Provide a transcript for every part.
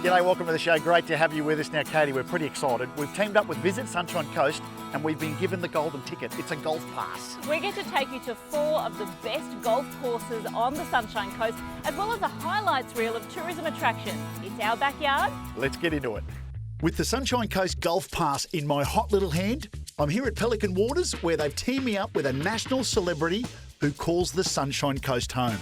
G'day, welcome to the show. Great to have you with us. Now, Katie, we're pretty excited. We've teamed up with Visit Sunshine Coast and we've been given the golden ticket. It's a golf pass. We get to take you to 4 of the best golf courses on the Sunshine Coast, as well as a highlights reel of tourism attractions. It's our backyard. Let's get into it. With the Sunshine Coast Golf Pass in my hot little hand, I'm here at Pelican Waters where they've teamed me up with a national celebrity who calls the Sunshine Coast home.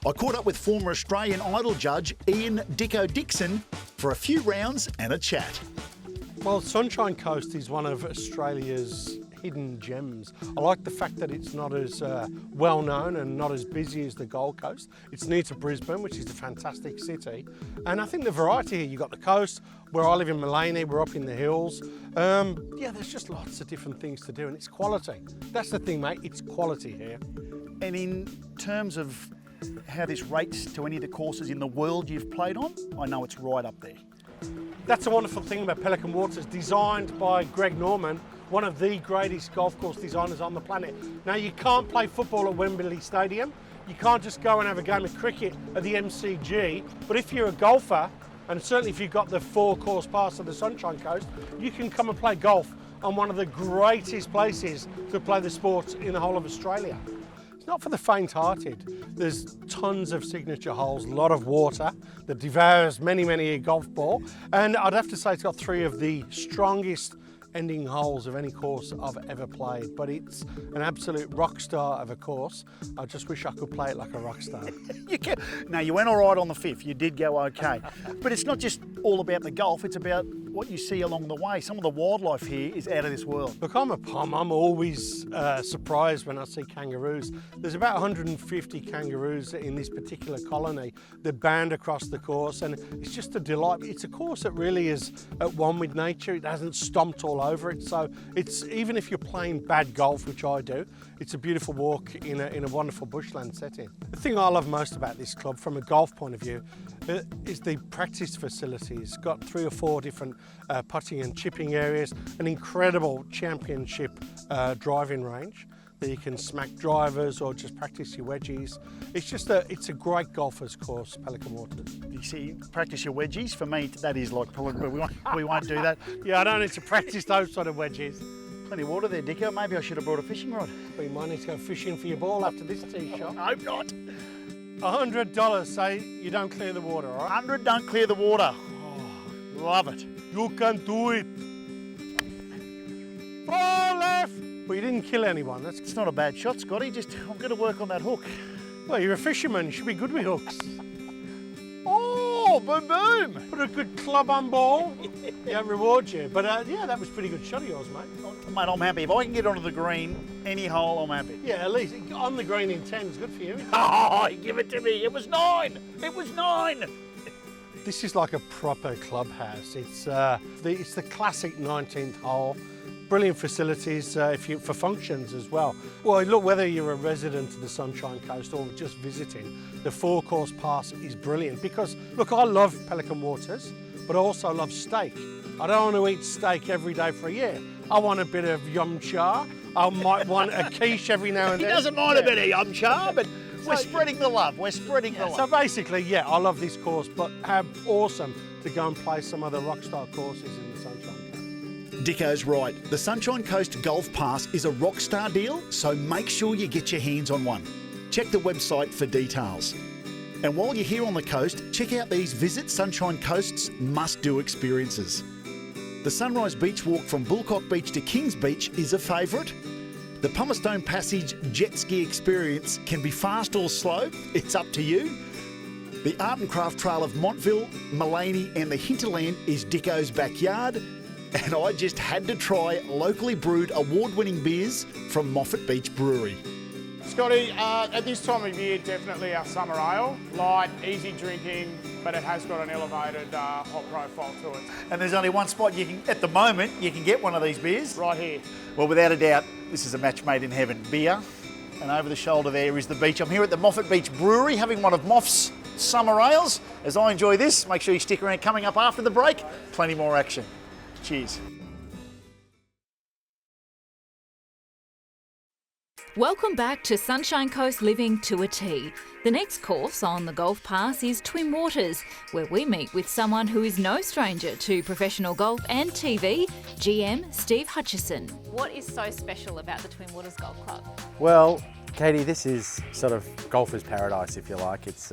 I caught up with former Australian Idol judge Ian Dicko Dixon for a few rounds and a chat. Well, Sunshine Coast is one of Australia's hidden gems. I like the fact that it's not as well known and not as busy as the Gold Coast. It's near to Brisbane, which is a fantastic city. And I think the variety here, you've got the coast, where I live in Maleny, we're up in the hills. Yeah, there's just lots of different things to do and it's quality. That's the thing, mate, it's quality here. And in terms of how this rates to any of the courses in the world you've played on, I know it's right up there. That's a wonderful thing about Pelican Waters, designed by Greg Norman, one of the greatest golf course designers on the planet. Now, you can't play football at Wembley Stadium. You can't just go and have a game of cricket at the MCG. But if you're a golfer, and certainly if you've got the 4-course pass of the Sunshine Coast, you can come and play golf on one of the greatest places to play the sport in the whole of Australia. It's not for the faint-hearted. There's tons of signature holes, a lot of water that devours many a golf ball. And I'd have to say it's got 3 of the strongest ending holes of any course I've ever played, but it's an absolute rock star of a course. I just wish I could play it like a rock star. You can. Now, you went all right on the 5th, you did go okay. But it's not just all about the golf, it's about what you see along the way. Some of the wildlife here is out of this world. Look, I'm a pom. I'm always surprised when I see kangaroos. There's about 150 kangaroos in this particular colony. They're band across the course and it's just a delight. It's a course that really is at one with nature. It hasn't stomped all over it. So it's, even if you're playing bad golf, which I do, it's a beautiful walk in a wonderful bushland setting. The thing I love most about this club from a golf point of view is the practice facilities. It's got 3 or 4 different putting and chipping areas, an incredible championship driving range that you can smack drivers or just practice your wedgies. It's a great golfer's course, Pelican Waters. You see, practice your wedgies. For me, that is like pulling, but we won't do that. Yeah, I don't need to practice those sort of wedges. Plenty of water there, Dicko. Maybe I should have brought a fishing rod. But you might need to go fishing for your ball after this tee shot. I hope not. $100, say you don't clear the water, all right? 100, don't clear the water. Oh, love it. You can do it. Throw left. Well, you didn't kill anyone. It's not a bad shot, Scotty. I'm going to work on that hook. Well, you're a fisherman. You should be good with hooks. Oh, boom, boom. Put a good club on ball. Yeah, reward you. But yeah, that was a pretty good shot of yours, mate. Mate, I'm happy. If I can get onto the green, any hole, I'm happy. Yeah, at least on the green in 10 is good for you. Oh, give it to me. It was 9. It was 9. This is like a proper clubhouse. It's the classic 19th hole. Brilliant facilities for functions as well. Well, look, whether you're a resident of the Sunshine Coast or just visiting, the 4-course pass is brilliant because, look, I love Pelican Waters, but I also love steak. I don't want to eat steak every day for a year. I want a bit of yum cha. I might want a quiche every now and then. He doesn't mind a bit of yum cha, but we're spreading the love. We're spreading the love. So basically, yeah, I love this course, but how awesome to go and play some other rockstar courses in the Sunshine Coast. Dicko's right. The Sunshine Coast Golf Pass is a rockstar deal, so make sure you get your hands on one. Check the website for details. And while you're here on the coast, check out these Visit Sunshine Coast's must-do experiences. The Sunrise Beach Walk from Bullcock Beach to Kings Beach is a favourite. The Pumicestone Passage jet ski experience can be fast or slow, it's up to you. The Art and Craft Trail of Montville, Maleny and the Hinterland is Dicko's backyard. And I just had to try locally brewed award-winning beers from Moffat Beach Brewery. Scotty, at this time of year, definitely our summer ale. Light, easy drinking, but it has got an elevated hop profile to it. And there's only one spot at the moment, you can get one of these beers. Right here. Well, without a doubt, this is a match made in heaven. Beer, and over the shoulder there is the beach. I'm here at the Moffat Beach Brewery, having one of Moff's summer ales. As I enjoy this, make sure you stick around. Coming up after the break, plenty more action. Cheers. Welcome back to Sunshine Coast Living to a T. The next course on the Golf Pass is Twin Waters, where we meet with someone who is no stranger to professional golf and TV, GM Steve Hutchison. What is so special about the Twin Waters Golf Club? Well, Katie, this is sort of golfer's paradise, if you like. It's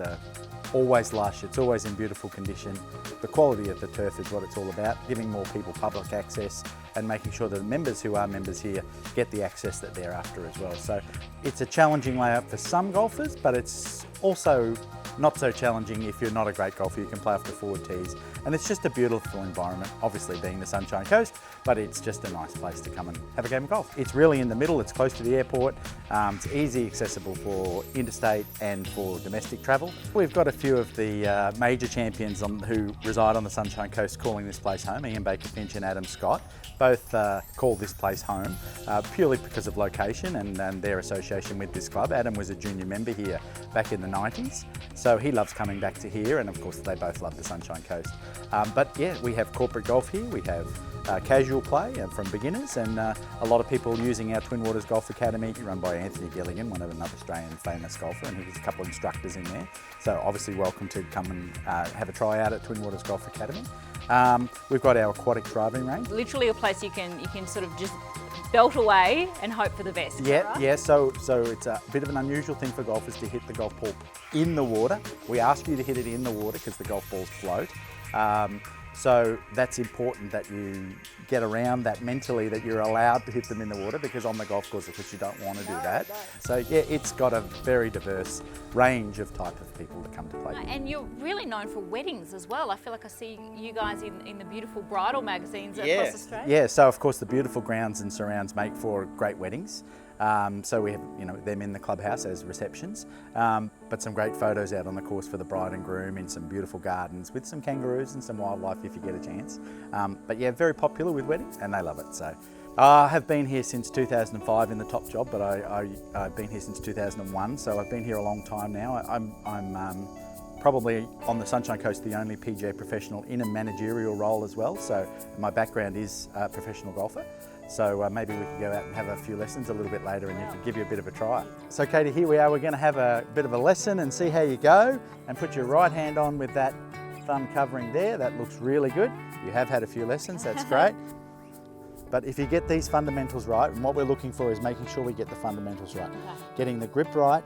always lush, it's always in beautiful condition. The quality of the turf is what it's all about, giving more people public access and making sure that the members who are members here get the access that they're after as well. So it's a challenging layout for some golfers, but it's also not so challenging if you're not a great golfer. You can play off the forward tees, and it's just a beautiful environment, obviously being the Sunshine Coast, but it's just a nice place to come and have a game of golf. It's really in the middle, it's close to the airport, it's easy accessible for interstate and for domestic travel. We've got a few of the major champions who reside on the Sunshine Coast calling this place home. Ian Baker-Finch and Adam Scott both call this place home purely because of location and their association with this club. Adam was a junior member here back in the 90s, so he loves coming back to here, and of course they both love the Sunshine Coast. But yeah, we have corporate golf here, we have casual play from beginners, and a lot of people using our Twin Waters Golf Academy, run by Anthony Gilligan, one of another Australian famous golfer, and he's a couple of instructors in there. So obviously welcome to come and have a try out at Twin Waters Golf Academy. We've got our aquatic driving range. Literally a place you can sort of just belt away and hope for the best. Yeah, right? yeah. So it's a bit of an unusual thing for golfers to hit the golf ball in the water. We ask you to hit it in the water because the golf balls float. So that's important that you get around that mentally, that you're allowed to hit them in the water, because on the golf course, of course, you don't want to do that. No. So yeah, it's got a very diverse range of type of people that come to play. And you're really known for weddings as well. I feel like I see you guys in the beautiful bridal magazines across Australia. Yeah, so of course the beautiful grounds and surrounds make for great weddings. So we have them in the clubhouse as receptions, but some great photos out on the course for the bride and groom in some beautiful gardens with some kangaroos and some wildlife if you get a chance. But yeah, very popular with weddings, and they love it. So I have been here since 2005 in the top job, but I've been here since 2001, so I've been here a long time now. I'm probably on the Sunshine Coast the only PGA professional in a managerial role as well, so my background is a professional golfer. So maybe we could go out and have a few lessons a little bit later, and you can give you a bit of a try. So Katie, here we are. We're going to have a bit of a lesson and see how you go, and put your right hand on with that thumb covering there. That looks really good. You have had a few lessons, that's great. But if you get these fundamentals right, and what we're looking for is making sure we get the fundamentals right. Getting the grip right,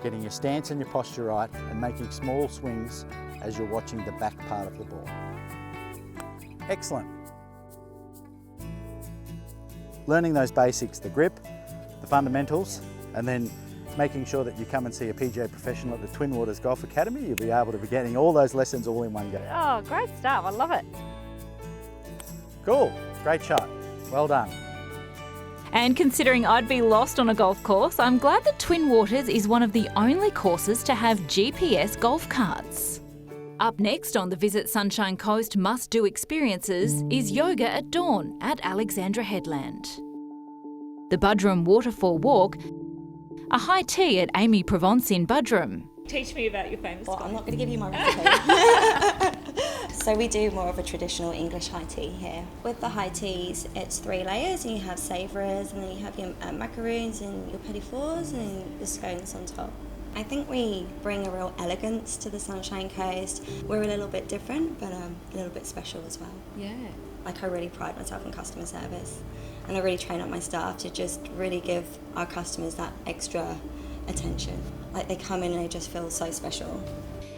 getting your stance and your posture right, and making small swings as you're watching the back part of the ball. Excellent. Learning those basics, the grip, the fundamentals, and then making sure that you come and see a PGA professional at the Twin Waters Golf Academy. You'll be able to be getting all those lessons all in one go. Oh, great stuff. I love it. Cool. Great shot. Well done. And considering I'd be lost on a golf course, I'm glad that Twin Waters is one of the only courses to have GPS golf carts. Up next on the Visit Sunshine Coast must-do experiences is yoga at dawn at Alexandra Headland, the Budrum Waterfall Walk, a high tea at Amy Provence in Budrum. Teach me about your famous I'm not going to give you my recipe. So we do more of a traditional English high tea here. With the high teas, it's 3 layers, and you have savouries, and then you have your macaroons and your petit fours and the scones on top. I think we bring a real elegance to the Sunshine Coast. We're a little bit different, but a little bit special as well. Yeah. Like, I really pride myself in customer service, and I really train up my staff to just really give our customers that extra attention. Like, they come in and they just feel so special.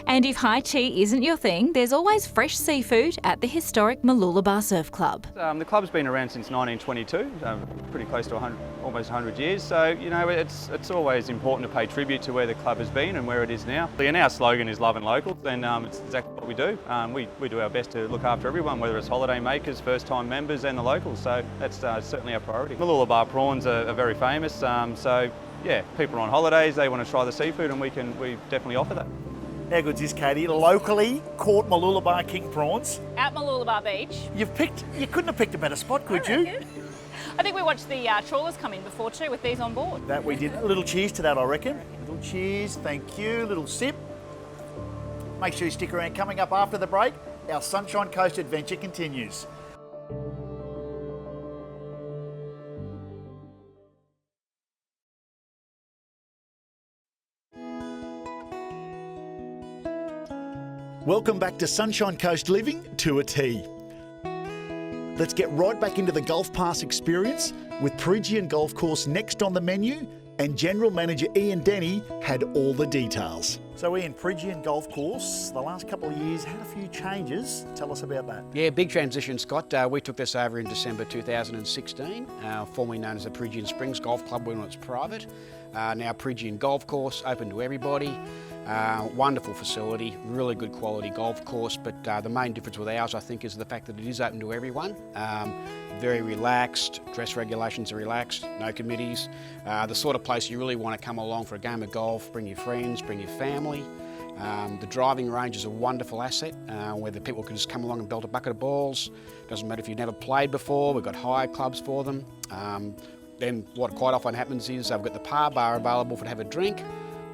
And if high tea isn't your thing, there's always fresh seafood at the historic Mooloolaba Surf Club. The club's been around since 1922, pretty close to almost 100 years. So, you know, it's always important to pay tribute to where the club has been and where it is now. And our slogan is Love and Local, and it's exactly what we do. We do our best to look after everyone, whether it's holiday makers, first-time members and the locals. So that's certainly our priority. Mooloolaba prawns are very famous. So, yeah, people are on holidays, they want to try the seafood, and we definitely offer that. How good's this, Katie? Locally caught Mooloolaba king prawns. At Mooloolaba Beach. You couldn't have picked a better spot, could you? I think we watched the trawlers come in before too with these on board. That we did. A little cheers to that, I reckon. A little cheers, thank you. Little sip. Make sure you stick around. Coming up after the break, our Sunshine Coast adventure continues. Welcome back to Sunshine Coast Living to a T. Let's get right back into the Golf Pass experience with Prejean Golf Course next on the menu, and General Manager Ian Denny had all the details. So Ian, Prejean Golf Course, the last couple of years had a few changes. Tell us about that. Yeah, big transition, Scott. We took this over in December 2016, formerly known as the Prejean Springs Golf Club when it was private. Now Prejean Golf Course, open to everybody. Wonderful facility, really good quality golf course, but the main difference with ours, I think, is the fact that it is open to everyone. Very relaxed, dress regulations are relaxed, no committees. The sort of place you really want to come along for a game of golf, bring your friends, bring your family. The driving range is a wonderful asset where the people can just come along and belt a bucket of balls. Doesn't matter if you've never played before, we've got hired clubs for them. Then what quite often happens is I've got the par bar available for to have a drink,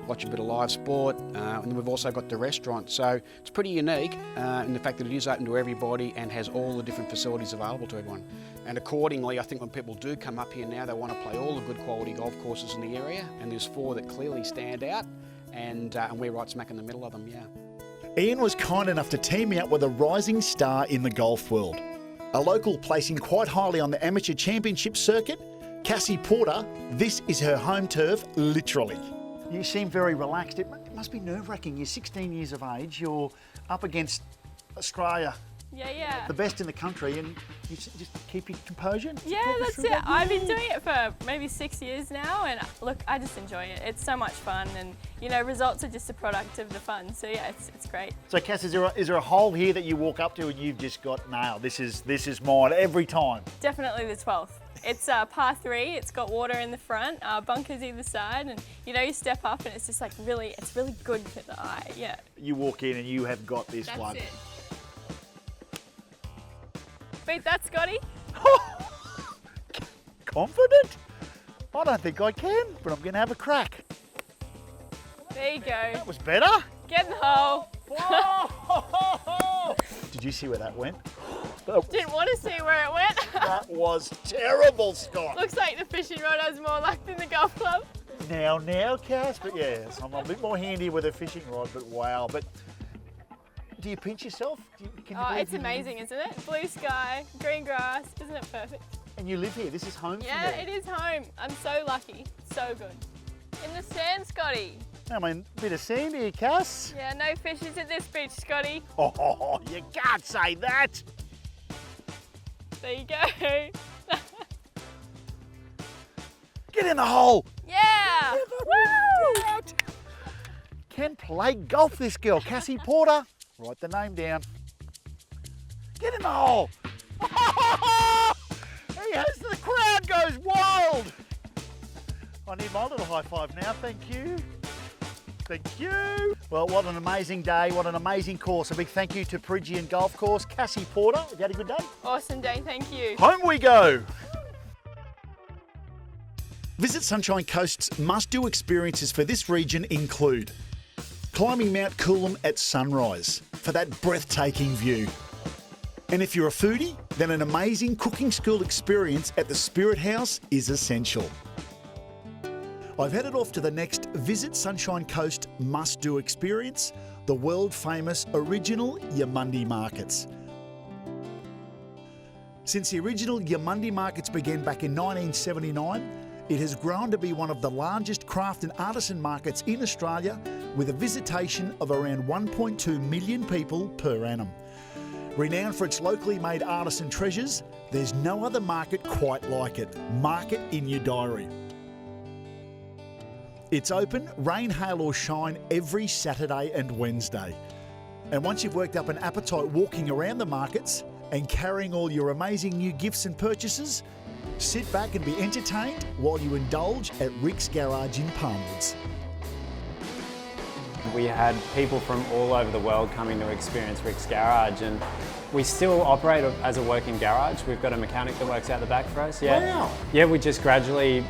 watch a bit of live sport, and then we've also got the restaurant. So it's pretty unique in the fact that it is open to everybody and has all the different facilities available to everyone. And accordingly, I think when people do come up here now, they want to play all the good quality golf courses in the area, and there's 4 that clearly stand out, and we're right smack in the middle of them, yeah. Ian was kind enough to team me up with a rising star in the golf world. A local placing quite highly on the amateur championship circuit, Cassie Porter. This is her home turf, literally. You seem very relaxed. It must be nerve-wracking. You're 16 years of age. You're up against Australia, Yeah. the best in the country, and you just keep your composure. Yeah, that's it. I've been doing it for maybe 6 years now, and look, I just enjoy it. It's so much fun, and you know, results are just a product of the fun. So yeah, it's great. So Cass, is there a hole here that you walk up to and you've just got nailed? This is mine every time. Definitely the 12th. It's par 3. It's got water in the front, bunkers either side, and you know, you step up and it's just like it's really good for the eye. Yeah. You walk in and you have got this That's one. it. Beat that, Scotty. Confident? I don't think I can, but I'm going to have a crack. There you go. That was better. Get in the hole. Did you see where that went? Didn't want to see where it went. That was terrible, Scott. Looks like the fishing rod has more luck than the golf club. Now, Cass, but yes, I'm a bit more handy with a fishing rod, but wow. But do you pinch yourself? Can you believe It's amazing, isn't it? Blue sky, green grass, isn't it perfect? And you live here, this is home for you. Yeah, it is home. I'm so lucky, so good. In the sand, Scotty. I mean, a bit of sand here, Cass. Yeah, no fishes at this beach, Scotty. Oh, you can't say that. There you go. Get in the hole. Yeah! Woo! Can play golf, this girl, Cassie Porter. Write the name down. Get in the hole. The crowd goes wild. I need my little high five now, thank you. Thank you. Well, what an amazing day, what an amazing course. A big thank you to Prejean Golf Course, Cassie Porter. Have you had a good day? Awesome day, thank you. Home we go. Visit Sunshine Coast's must-do experiences for this region include climbing Mount Coolum at sunrise for that breathtaking view. And if you're a foodie, then an amazing cooking school experience at the Spirit House is essential. I've headed off to the next Visit Sunshine Coast must-do experience, the world-famous original Yamundi Markets. Since the original Yamundi Markets began back in 1979, it has grown to be one of the largest craft and artisan markets in Australia, with a visitation of around 1.2 million people per annum. Renowned for its locally made artisan treasures, there's no other market quite like it. Mark it in your diary. It's open, rain, hail or shine, every Saturday and Wednesday. And once you've worked up an appetite walking around the markets and carrying all your amazing new gifts and purchases, sit back and be entertained while you indulge at Rick's Garage in Palmwoods. We had people from all over the world coming to experience Rick's Garage, and we still operate as a working garage. We've got a mechanic that works out the back for us. Yeah. Wow. Yeah, we just gradually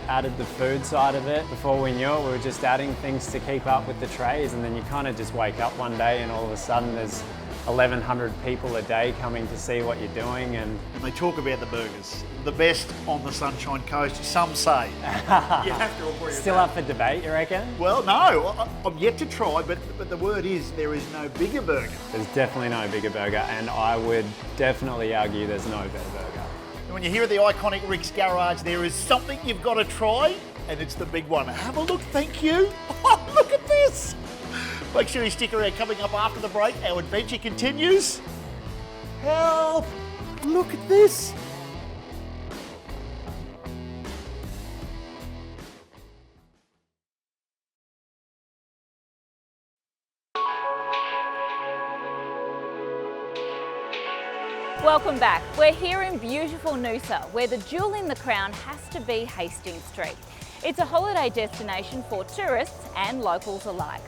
added the food side of it. Before we knew it, we were just adding things to keep up with the trays, and then you kind of just wake up one day and all of a sudden there's 1,100 people a day coming to see what you're doing, and They talk about the burgers, the best on the Sunshine Coast, some say. You have to agree with still that. up for debate, you reckon? Well, no, I'm yet to try, but the word is there is no bigger burger. There's definitely no bigger burger, and I would definitely argue there's no better burger. And when you hear the iconic Rick's Garage, there is something you've got to try, and it's the big one. Have a look, thank you. Oh, look at this. Make sure you stick around. Coming up after the break, our adventure continues. Help! Look at this. Welcome back. We're here in beautiful Noosa, where the jewel in the crown has to be Hastings Street. It's a holiday destination for tourists and locals alike.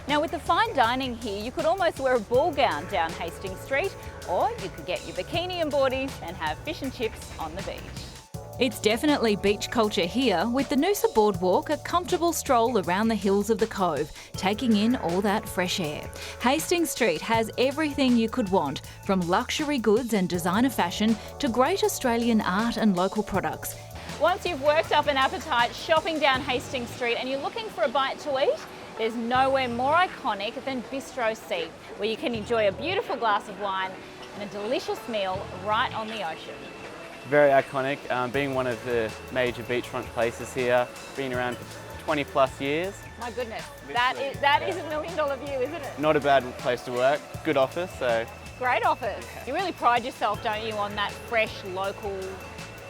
Now, with the fine dining here, you could almost wear a ball gown down Hastings Street, or you could get your bikini and boardies and have fish and chips on the beach. It's definitely beach culture here, with the Noosa Boardwalk a comfortable stroll around the hills of the Cove, taking in all that fresh air. Hastings Street has everything you could want, from luxury goods and designer fashion to great Australian art and local products. Once you've worked up an appetite shopping down Hastings Street and you're looking for a bite to eat, there's nowhere more iconic than Bistro C, where you can enjoy a beautiful glass of wine and a delicious meal right on the ocean. Very iconic, being one of the major beachfront places here, been around for 20 plus years. My goodness, that is $1 million view, isn't it? Not a bad place to work, good office, so. Great office. You really pride yourself, don't you, on that fresh local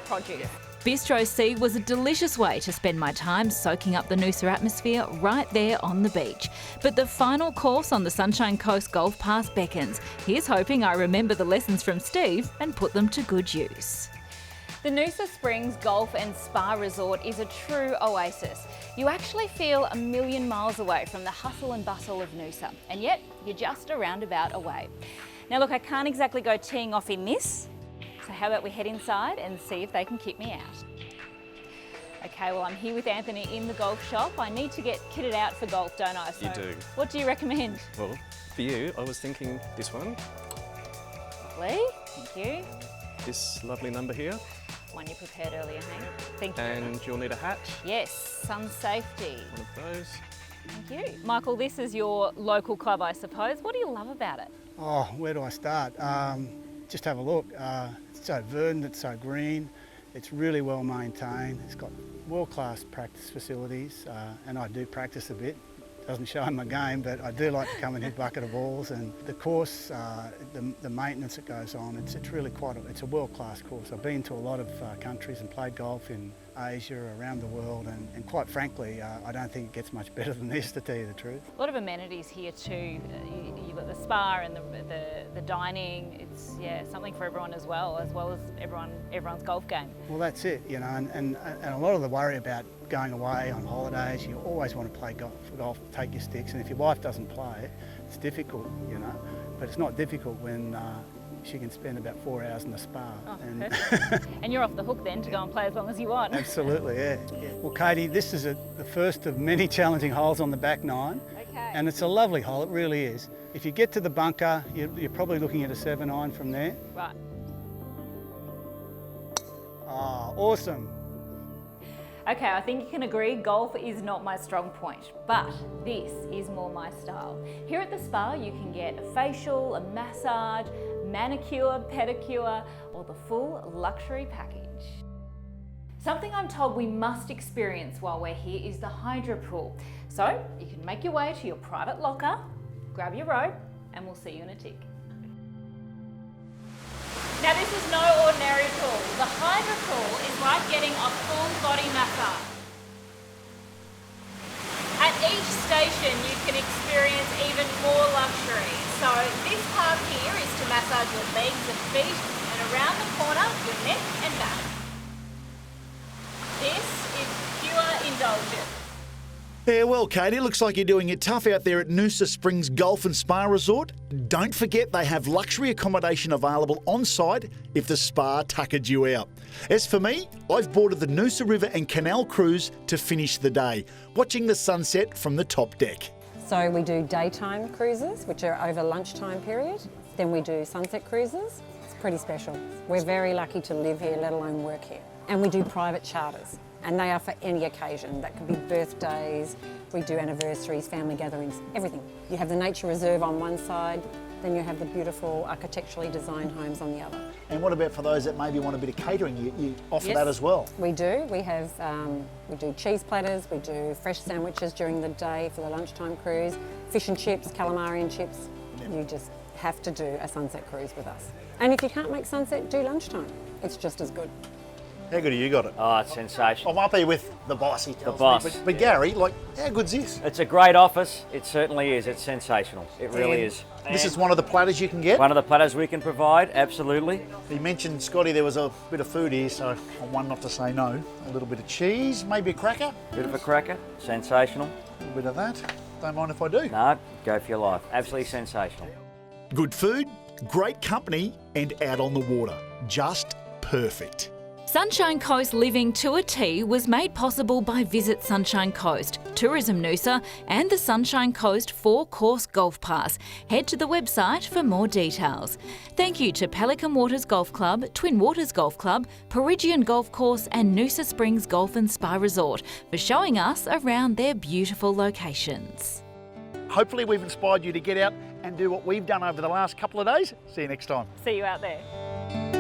produce. Bistro C was a delicious way to spend my time soaking up the Noosa atmosphere right there on the beach. But the final course on the Sunshine Coast Golf Pass beckons. Here's hoping I remember the lessons from Steve and put them to good use. The Noosa Springs Golf and Spa Resort is a true oasis. You actually feel a million miles away from the hustle and bustle of Noosa, and yet you're just a roundabout away. Now look, I can't exactly go teeing off in this, so how about we head inside and see if they can keep me out. Okay, well I'm here with Anthony in the golf shop. I need to get kitted out for golf, don't I? So you do. What do you recommend? Well, for you, I was thinking this one. Lovely, thank you. This lovely number here. One you prepared earlier, Hank. Thank you. And you'll need a hat. Yes, sun safety. One of those. Thank you. Michael, this is your local club, I suppose. What do you love about it? Oh, where do I start? Just have a look. It's so verdant, it's so green, it's really well maintained. It's got world-class practice facilities, and I do practice a bit. Doesn't show in my game, but I do like to come and hit bucket of balls, and the course, the maintenance that goes on, it's really it's a world-class course. I've been to a lot of countries and played golf in Asia, around the world, and quite frankly, I don't think it gets much better than this, to tell you the truth. A lot of amenities here too. You've got the spa and the dining. It's something for everyone as well as everyone's golf game. Well, that's it, you know, and a lot of the worry about going away on holidays, you always want to play golf, take your sticks, and if your wife doesn't play, it's difficult, you know, but it's not difficult when she can spend about 4 hours in the spa. Oh, and you're off the hook then to go and play as long as you want. Absolutely, yeah. Well, Katie, this is the first of many challenging holes on the back nine. Okay. And it's a lovely hole, it really is. If you get to the bunker, you're probably looking at a 7-iron from there. Right. Oh, awesome. Okay, I think you can agree golf is not my strong point, but this is more my style. Here at the spa, you can get a facial, a massage, manicure, pedicure, or the full luxury package. Something I'm told we must experience while we're here is the hydro pool. So you can make your way to your private locker, grab your robe, and we'll see you in a tick. Now this is no ordinary pool. The hydro pool is like getting a full body massage. At each station you can experience even more luxury. So this part here is to massage your legs and feet, and around the corner your neck and back. This is pure indulgence. Yeah, well, Katie, looks like you're doing it tough out there at Noosa Springs Golf and Spa Resort. Don't forget they have luxury accommodation available on site if the spa tuckered you out. As for me, I've boarded the Noosa River and Canal cruise to finish the day, watching the sunset from the top deck. So we do daytime cruises, which are over lunchtime period, Then we do sunset cruises. It's pretty special. We're very lucky to live here, let alone work here. And we do private charters, and they are for any occasion. That could be birthdays, we do anniversaries, family gatherings, everything. You have the nature reserve on one side, then you have the beautiful architecturally designed homes on the other. And what about for those that maybe want a bit of catering? You offer Yes, that as well? We do. We have we do cheese platters, we do fresh sandwiches during the day for the lunchtime cruise, fish and chips, calamari and chips. You just have to do a sunset cruise with us. And if you can't make sunset, do lunchtime. It's just as good. How good have you got it? Oh, it's sensational. I'm up here with the boss, he tells The boss. me. But Gary, like, how good's this? It's a great office. It certainly is. It's sensational. It really is. This is one of the platters you can get? One of the platters we can provide, absolutely. You mentioned, Scotty, there was a bit of food here, so I'm one not to say no. A little bit of cheese, maybe a cracker? Bit of a cracker, sensational. A little bit of that. Don't mind if I do. No, go for your life. Absolutely sensational. Good food, great company, and out on the water. Just perfect. Sunshine Coast living to a T was made possible by Visit Sunshine Coast, Tourism Noosa and the Sunshine Coast 4-course Golf Pass. Head to the website for more details. Thank you to Pelican Waters Golf Club, Twin Waters Golf Club, Prejean Golf Course and Noosa Springs Golf and Spa Resort for showing us around their beautiful locations. Hopefully we've inspired you to get out and do what we've done over the last couple of days. See you next time. See you out there.